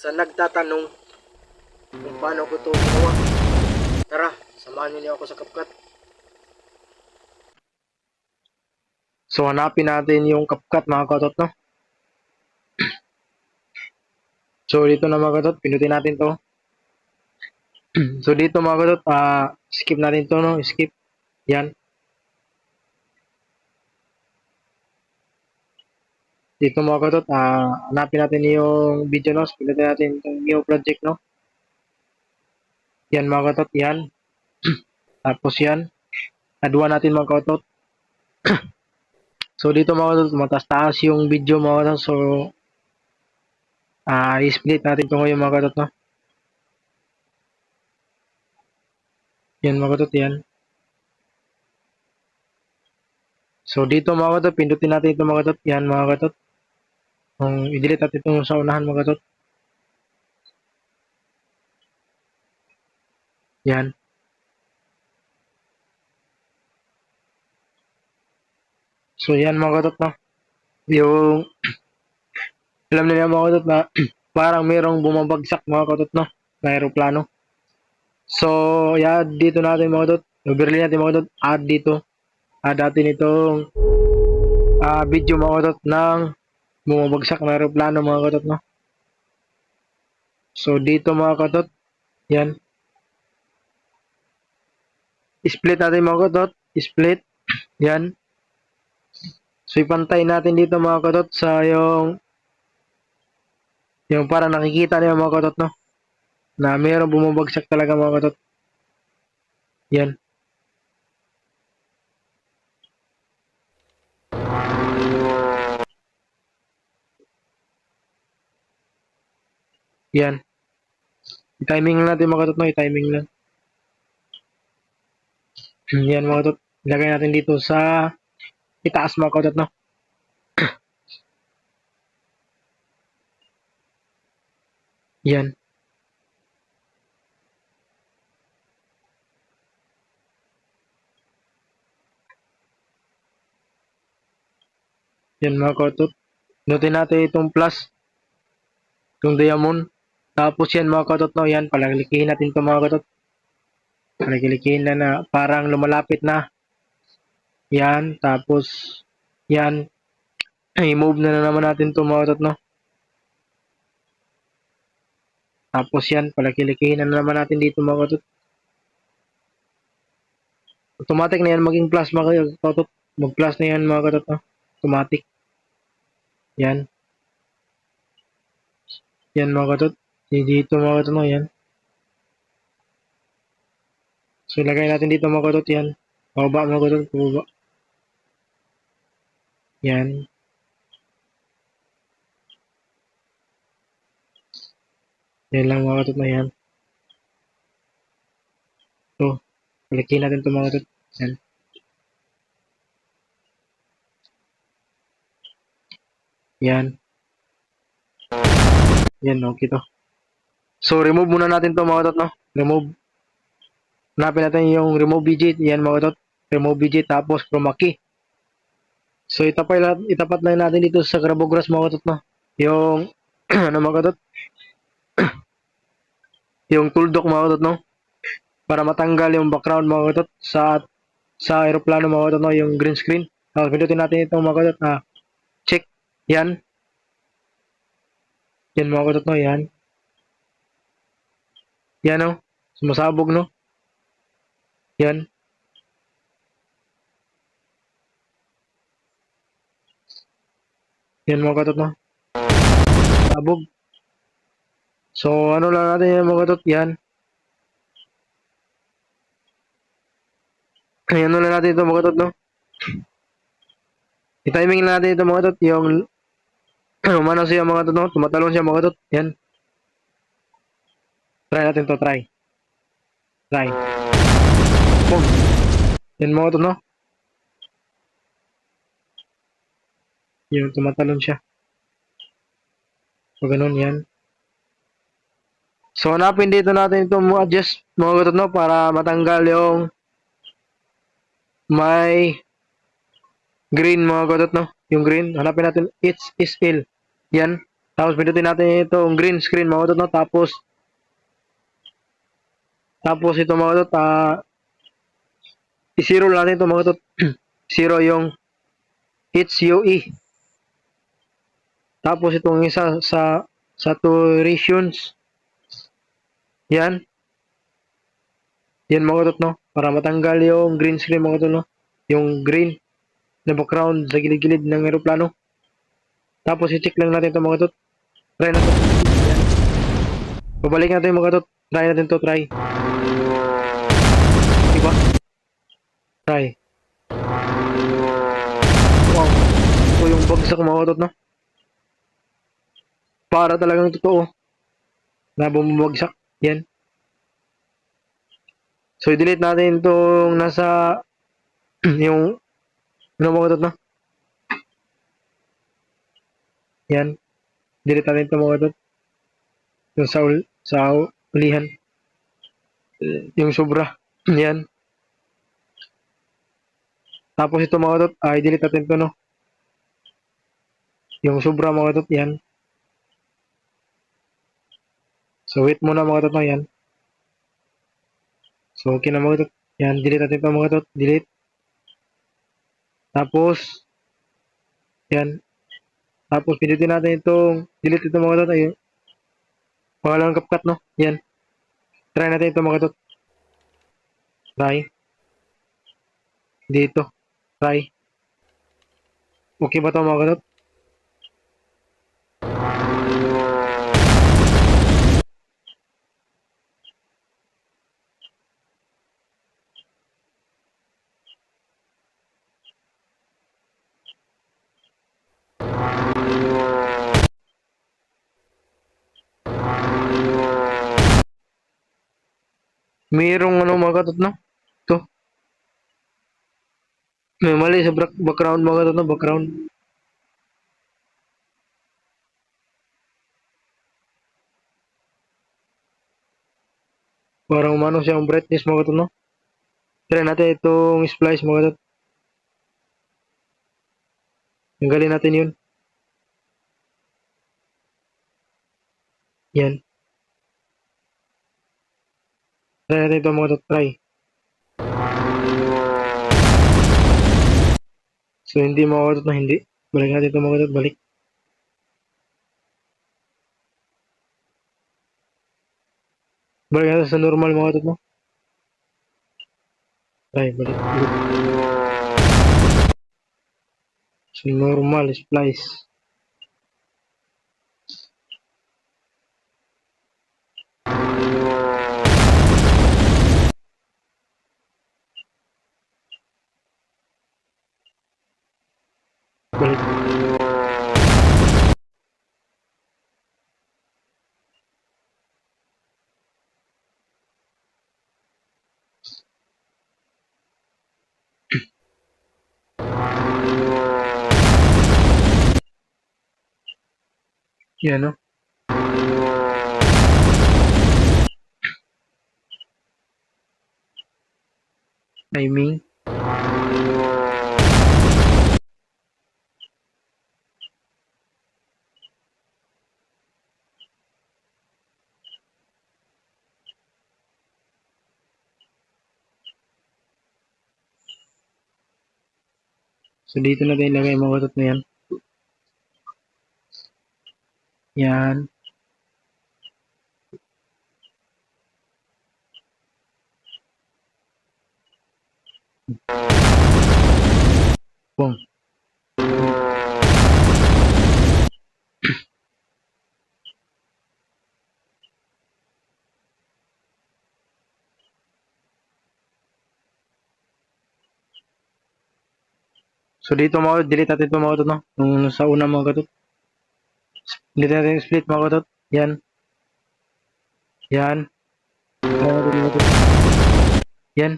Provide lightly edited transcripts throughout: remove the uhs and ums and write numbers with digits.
sa nagtatanong kung paano ko ito ginawa. Tara, samahan niyo ako sa CapCut. So hanapin natin yung CapCut mga katot, no? So dito na mga katot, pinutin natin to. So dito mga katot, skip natin to, no? Skip. Yan. Dito mga katot, hanapin natin yung video, no? Pinutin natin yung new project, no? Yan mga katot, yan. Tapos yan. Add natin mga katot. So dito mga katot, mataas-taas yung video mga katot. So i-split natin ito ngayon mga katot, no? Yan mga katot, yan. So dito mga katot, pindutin natin ito mga katot. Yan mga katot. I-delete natin ito sa unahan mga katot. Yan. So yan mga katot, no? Yung alam nila mga katot na parang mayroong bumabagsak mga katot, no? Na aeroplano. So yan, dito natin mga katot. Overlay natin mga katot. Add dito. Add natin itong video mga katot ng bumabagsak na aeroplano mga katot, no? So dito mga katot. Yan. Split natin mga katot. Split. Yan. So ipantay natin dito mga katot sa yung parang nakikita niyo mga katot, no? Na mayroong bumabagsak talaga mga katot. Yan. Yan. I-timing lang natin mga katot, no? I-timing lang. Yan mga katot. Ilagay natin dito sa itaas mga katot, no? Yan. Yan mga katot. Nutin natin itong plus. Itong diamond. Tapos yan mga katot, no? Yan. Palagilikihin natin ito mga katot. Palagilikihin na parang lumalapit na. Yan. Tapos yan. I-move na naman natin ito mga katot, no? Tapos yan. Palagilikihin na naman natin dito mga katot. Automatic na yan maging plus mga katot. Mag-plus na yan mga katot, no? Automatic. Yan. Yan mga katot. Dito mga katot, no? Yan. So, ilagay natin dito mga katot. Yan. Pababa mga katot. Pababa. Yan. Yan lang mga katot na yan. So, palikin natin ito mga katot. Yan. Yan. Yan, okay to. So, remove muna natin ito mga katot, no? Remove. Hanapin natin yung remove widget. Yan mga katot. Remove widget. Tapos, chroma key. So, itapat lang natin dito sa Grabogras mga katot, no? Yung, ano mga katot? Yung tuldok mga katot, no? Para matanggal yung background mga katot sa aeroplano mga katot, no? Yung green screen. Tapos, pindutin natin itong mga katot. Check. Yan. Yan mga katot, no? Yan. Yan, no? Sumasabog, no? Yan. Yan mga katot, no? Sabog. So, ano lang natin yan mga katot? Yan. Ano lang natin ito mga katot, no? I-timing lang natin ito mga katot. Yung umano siya mga katot, no? Tumatalon siya mga katot. Yan. Try natin to, try. Try. Boom. Yan mga katot, no? Yung tumatalon siya. So, ganun yan. So, hanapin dito natin ito mo adjust mga katot, no? Para matanggal yung may green mga katot, no? Yung green. Hanapin natin it's is ill. Yan. Tapos pindutin natin itong green screen mga katot, no? Tapos ito mga katot, i-zero natin ito mga katot. Zero yung HUE. Tapos itong isa sa saturations. Yan. Yan mga katot, no? Para matanggal yung green screen mga katot, no? Yung green na background sa gilid-gilid ng aeroplano. Tapos i-check lang natin ito mga katot. Try natin. Yan. Babalik natin mga katot. Try natin to, try. Diba? Try. Wow. Ito yung bagsak mga katot, no? Para talagang totoo na bumabagsak. Yan. So, i-delete natin itong nasa yung ano mga katot, no? Yan. Delete natin ito mga katot. Yung sa ulihan. Yung sobra. Yan. Tapos ito mga katot, i-delete natin ito, no? Yung sobra mga katot, yan. So, wait muna mga katot, no? Yan. So, okay na mga katot. Yan, delete natin ito mga katot. Delete. Tapos, yan. Tapos, pinutin natin itong delete ito mga katot. Ayun. Pangalawang CapCut, no? Yan. Try natin ito mga katot. Try. Dito. Try. Okay ba ito mga katot? Mayroong ano mga katot, no? Ito. May mali sa background mga katot, no? Background. Parang umano siyang brightness mga katot, no? Try natin itong splice mga katot. Tanggalin natin yun. Yan. Try natin ito mga katot. Try. So, hindi mga katot na hindi. Balik natin ito mga katot. Balik. Balik natin sa normal mga katot, no? Try. Balik. So, normal splice. Balik. Yan, no? Timing. So, dito na tayo ilagay mga katot na yan. Yan. Boom. So, dito mga katot, delete natin ito mga katot, no? Nung sa una mga katot. Delete natin yung split mga katot. Yan. Yan. Yan.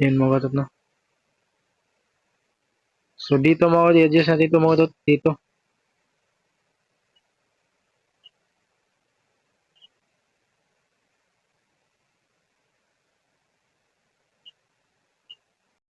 Yan mga katot, no? So, dito mga katot, i-adjust natin ito mga katot. Dito.